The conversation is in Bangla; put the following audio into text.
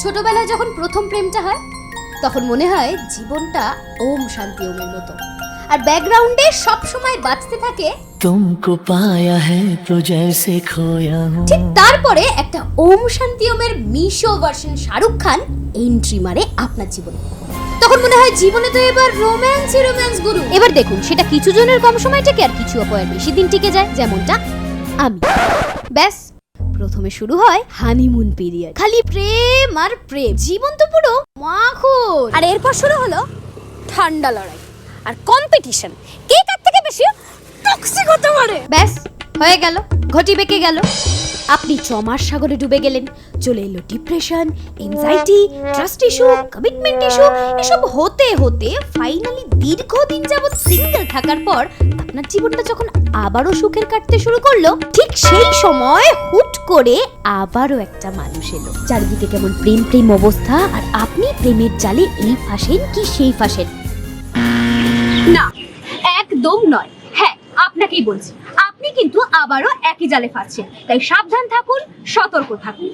ছোটবেলায় যখন প্রথম প্রেমটা হয় তখন মনে হয় জীবনটা ওম শান্তি ওমের মতো, আর ব্যাকগ্রাউন্ডে সব সময় বাজতে থাকে तुमको पाया है तो जैसे खोया हूँ। ঠিক তারপরে একটা ওম শান্তি ওমের মিশো ভার্সন শাহরুখ খান এন্ট্রি মারে আপনার জীবনে। তখন মনে হয় জীবনে তো এবার রোম্যান্স গুরু। এবার দেখুন সেটা কিছু জনের কম সময় টিকে আর কিছু অপয়ের বেশি দিন টিকে যায়, যেমনটা আমি। ব্যাস প্রথমে শুরু হয় হানিমুন পিরিয়ড, খালি প্রেম আর প্রেম, জীবন তো পুরো মাখন। আর এরপর শুরু হলো ঠান্ডা লড়াই আর কম্পিটিশন, কে কার থেকে বেশি টক্সিক হতে পারে। ব্যাস হয়ে গেল, ঘটি বেঁকে গেল, আপনি চমার সাগরে ডুবে গেলেন। চলে এলো depression, anxiety, trust issue, commitment issue, এসব হতে হতে ফাইনালি দীর্ঘদিন যাবৎ সিঙ্গেল থাকার পর আপনার জীবনটা যখন আবারও সুখের কাটতে শুরু করলো, ঠিক সেই সময় হুট করে আবারও একটা মানুষ এলো। চারিদিকে কেমন প্রেম প্রেম অবস্থা, আর আপনি প্রেমের জালে এই ফাঁসেন কি সেই ফাঁসেন। না, একদম নয়। হ্যাঁ, আপনাকেই বলছি, আপনি কিন্তু আবারও একই জালে ফাঁসছেন। তাই সাবধান থাকুন, সতর্ক থাকুন।